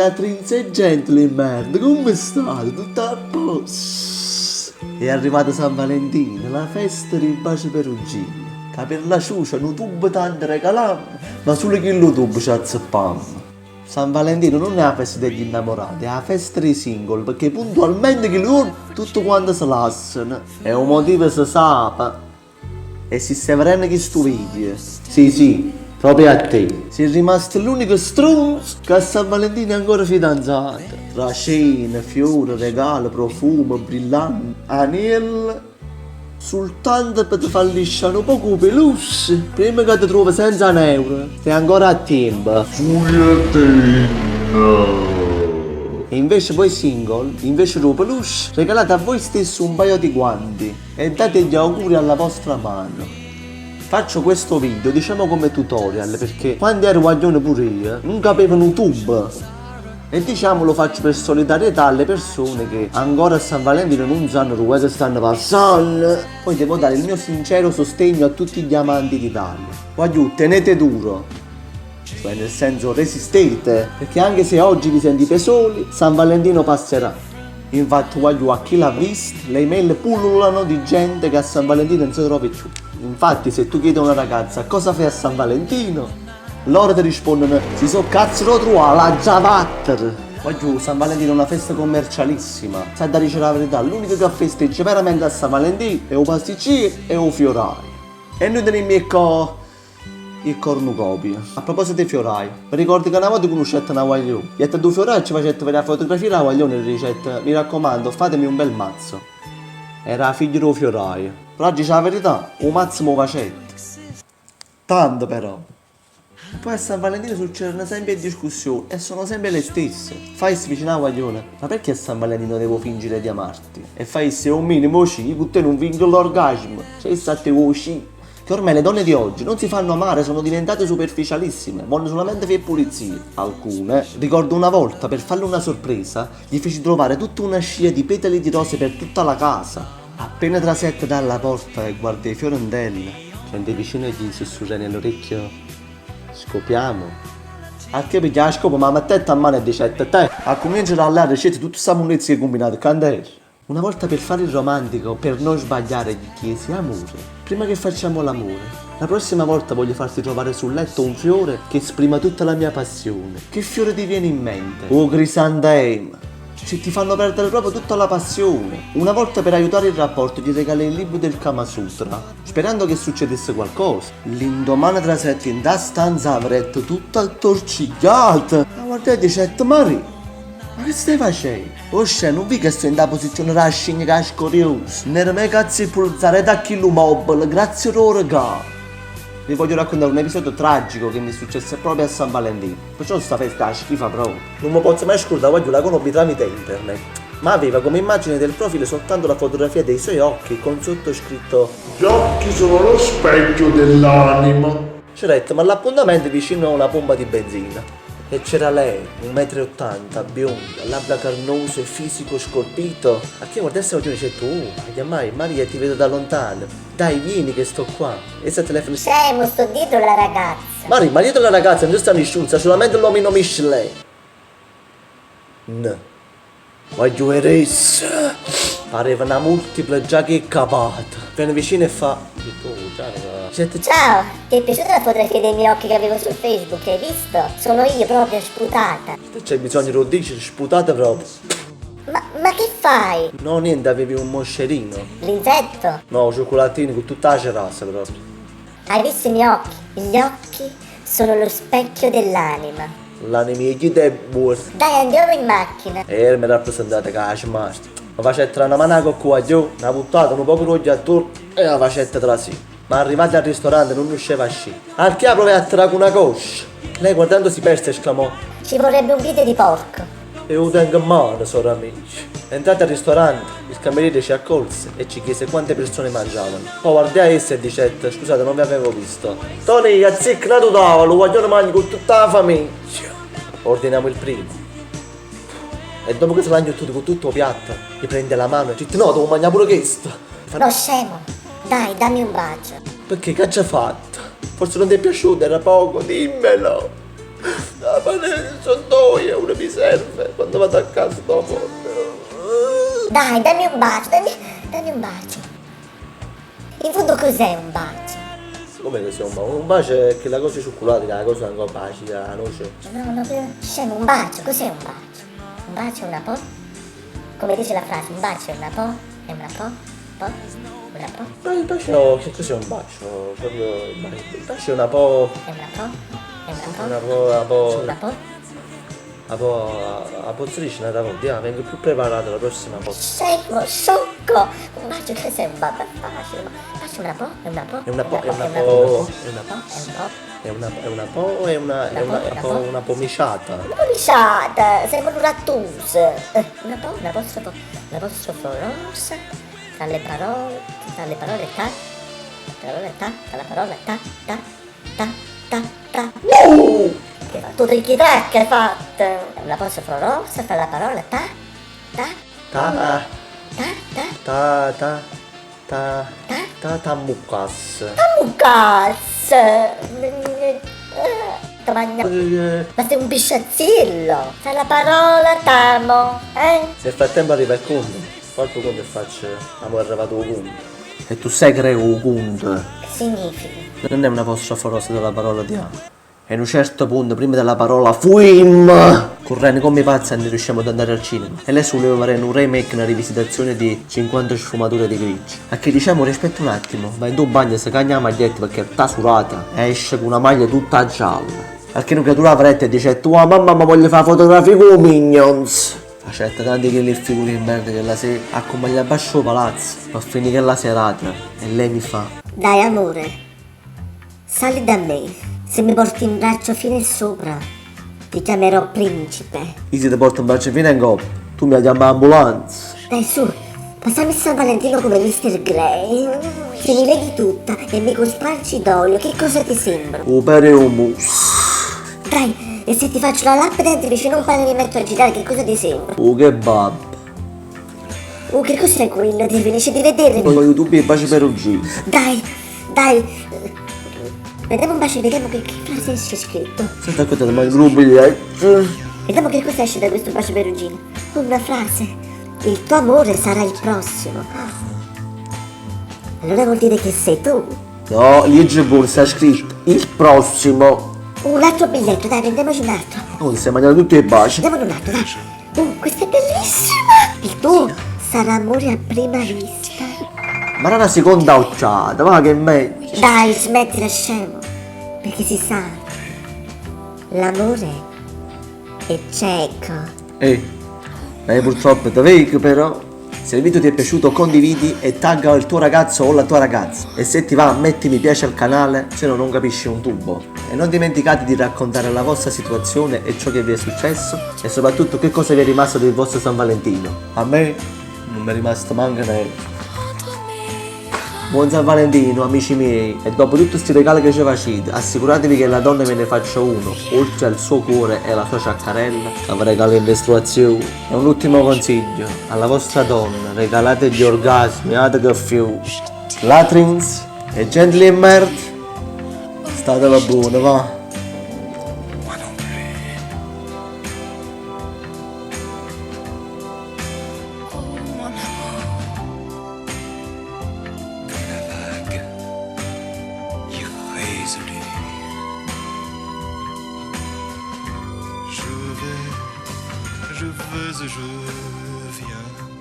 La trinseggente le merda, come state? Tutto a posto? È arrivato San Valentino, la festa di bacio perugino. Che per la ciucia non tubo tanto regalammo, ma solo chi lo tubo ci azzeppammo. San Valentino non è la festa degli innamorati, è la festa dei single, perché puntualmente che loro tutto quanto si lasciano. E un motivo si sa. E si stiamo che sto video. Sì, proprio a te. Sei rimasto l'unico stronzo che a San Valentino è ancora fidanzato. Tra cene, fiori, regali, profumo, brillanti, anelli. Soltanto per far lisciare un po' di peluche. Prima che ti trovi senza un euro. Sei ancora a tempo. E invece voi single, invece di un peluche, regalate a voi stesso un paio di guanti e date gli auguri alla vostra mano. Faccio questo video, diciamo come tutorial, perché quando ero guaglione pure io, non capevano un tubo. E diciamo lo faccio per solidarietà alle persone che ancora a San Valentino non sanno dove stanno passando. Poi devo dare il mio sincero sostegno a tutti gli amanti d'Italia. Voglio, tenete duro. Cioè nel senso resistete, perché anche se oggi vi sentite soli, San Valentino passerà. Infatti voglio a chi l'ha visto, le email pullulano di gente che a San Valentino non si trova più. Infatti se tu chiedi a una ragazza cosa fai a San Valentino, loro ti rispondono si so cazzo lo trova la Zavatter. Voglio San Valentino è una festa commercialissima. Sai da dire la verità, l'unico che festeggia veramente a San Valentino è un pasticcino e un fioraio. E noi teniamo il cornucopio. A proposito dei fiorai, mi ricordo che una volta conoscete una guaglione. Gli altri due fiorai ci facete vedere la fotografia della guaglione e dicete mi raccomando fatemi un bel mazzo. Era figlio di un fioraio. Però dice la verità, un mazzo mi facette. Tanto però. Poi a San Valentino succedono sempre discussioni e sono sempre le stesse. Fai vicino a guaglione, ma perché a San Valentino devo fingere di amarti? E fai se un minimo sci, con te non vinco l'orgasmo. Cioè state sci. Che ormai le donne di oggi non si fanno amare, sono diventate superficialissime, vogliono solamente fare pulizia. Alcune, ricordo una volta per farle una sorpresa, gli feci trovare tutta una scia di petali di rose per tutta la casa. Appena trasette dalla porta e guardai i fiorentelli, senti vicino e gli sussurrai nell'orecchio scopiamo. A che piglia la scopa ma mettete a mano e dicette te a cominciare a ricette tutta questa munizia combinata candela. Una volta per fare il romantico, per non sbagliare gli chiesi amore, prima che facciamo l'amore, la prossima volta voglio farti trovare sul letto un fiore che esprima tutta la mia passione. Che fiore ti viene in mente? Oh crisantema! Cioè ti fanno perdere proprio tutta la passione. Una volta per aiutare il rapporto gli regalai il libro del Kama Sutra, sperando che succedesse qualcosa. L'indomani tra sette in da stanza avrete tutta attorcigliata. Ma guardate e dicette Maria, ma che stai facendo? Oh non vi che sto in da posizione da scegna che è scoriosa. Nere me cazzo il pulsare da chi lo mobile, grazie a regalo. Vi voglio raccontare un episodio tragico che mi successe proprio a San Valentino. Perciò sta festa schifa proprio. Non mi posso mai scordare, voglio la conobbi tramite internet. Ma aveva come immagine del profilo soltanto la fotografia dei suoi occhi con sottoscritto gli occhi sono lo specchio dell'anima. C'era detto, ma l'appuntamento è vicino a una pompa di benzina. E c'era lei, 1,80 m, bionda, labbra carnose, fisico scolpito. A chi guardasse la dice tu, mai Maria ti vedo da lontano. Dai vieni che sto qua. E se telefono. Scemo, sto dietro la ragazza. Maria, ma dietro la ragazza non sta nessuno, solamente l'omino Michelin. No. Voglio eressa. Pareva una multipla già che capata. Viene vicino e fa. Ciao, ti è piaciuta la fotografia dei miei occhi che avevo su Facebook? Hai visto? Sono io proprio sputata. C'è bisogno di dire sputata proprio. Ma che fai? No, niente, avevi un moscerino. L'insetto? No, cioccolatini con tutta la cerasa proprio. Hai visto i miei occhi? Gli occhi sono lo specchio dell'anima. L'anima gli è buona. Dai, andiamo in macchina. E mi rappresentate che la smart. La facetta una manaco qua giù, una buttata, un po' roglia attorno e la facetta tra sì. Ma arrivati al ristorante non riusciva a uscire. Al che prova a trarre una coscia. Lei guardando si perse esclamò ci vorrebbe un piede di porco. E lo tengo a mano, sora amici. Entrati al ristorante, il cameriere ci accolse e ci chiese quante persone mangiavano. Poi guardai a essa e dicette, scusate non vi avevo visto. Tony, azzicca tu tavolo, voglio mangi con tutta la famiglia. Ordiniamo il primo. E dopo che se l'hanno tutto con tutto piatto, gli prende la mano e dice no, devo mangiare pure questo. No scemo, dai, dammi un bacio. Perché che ci ha fatto? Forse non ti è piaciuto, era poco, dimmelo. Ma ne sono due, uno mi serve quando vado a casa dopo. Dai, dammi un bacio, dammi un bacio. In fondo cos'è un bacio? Come che sia un bacio? Un bacio è che la cosa cioccolata, la cosa ancora bacia, la noce. No, scemo, un bacio, cos'è un bacio? Un bacio è una po'? Come dice la frase, un bacio è una po'? È una po'? Una po'? Ma il bacio, che cos'è un bacio? Proprio il bacio è una po'. È una po'? È una po'? Una po'. Una po'? A pozzolisce una volta, vengo più preparato la prossima volta. Scemo, sciocco! Un bacio cos'è un bacio? Facile, ma bacio è una po'? È una po'? È una po', È una po'? una pomiciata. Una lisciata, sembra un rattus. Una po', l'apostrofo rossa, tra le parole ta, tra la parola ta. Che hai fatto tricky track, hai fatto. L'apostrofo rossa, tra la parola ta. Tamucas. Mucaz! Ma sei un bisciazzillo! Tra la parola tamo, eh? Se nel frattempo arriva il conto, porto il conto e faccio amore arrivato il conto. E tu sai che è un conto. Che significa? Non è una apostrofo rossa della parola di amo. E in un certo punto, prima della parola fuim, correndo come pazzi non riusciamo ad andare al cinema. E lei voleva fare un remake, una rivisitazione di 50 sfumature di grigi. A che diciamo, rispetta un attimo, ma in tuo bagno si cagna la maglietta perché è tasurata e esce con una maglia tutta gialla. Perché non credo la fretta e dice, tua mamma ma voglio fare fotografie con Minions. Facetta tanti che le figure in merda che la sera accompagna a basso palazzo, va a finire la serata e lei mi fa. Dai amore, sali da me. Se mi porti in braccio fino in sopra, ti chiamerò principe. Io se ti porto un braccio fino in coppa, tu mi chiami ambulanza. Dai su, passami San Valentino come Mr. Grey. Se mi leghi tutta e mi cospargi d'olio, che cosa ti sembra? Operiumus. Dai, e se ti faccio la lap dance vicino a un pane e mi metto a girare, che cosa ti sembra? Kebab. Che cos'è quello? Ti finisce di vedermi? Poi YouTube e baci perugini. Dai. Vediamo un bacio, vediamo che frase esce scritto. Senta che te ne mangi un biglietto. Vediamo che cosa esce da questo bacio perugino. Una frase. Il tuo amore sarà il prossimo. Allora vuol dire che sei tu. No, legge pure, sta scritto il prossimo. Un altro biglietto, dai, prendiamoci un altro. Non si mangiano tutti i baci. Andiamo un altro, dai. Questa è bellissima. Il tuo sarà amore a prima vista. Ma era una seconda occhiata, va che è meglio. Dai, smettila scemo. Perché si sa, l'amore è cieco. Ma purtroppo è da fake però. Se il video ti è piaciuto condividi e tagga il tuo ragazzo o la tua ragazza. E se ti va metti mi piace al canale, se no non capisci un tubo. E non dimenticate di raccontare la vostra situazione e ciò che vi è successo e soprattutto che cosa vi è rimasto del vostro San Valentino. A me non mi è rimasto manco niente. Buon San Valentino amici miei e dopo tutti questi regali che ci facete assicuratevi che la donna ve ne faccia uno oltre al suo cuore e alla sua ciaccarella che vi regala in mestruazione. E un ultimo consiglio alla vostra donna, regalate gli orgasmi ad che più. Latrins e gentili e merda, statela buona va. Je vais, je viens.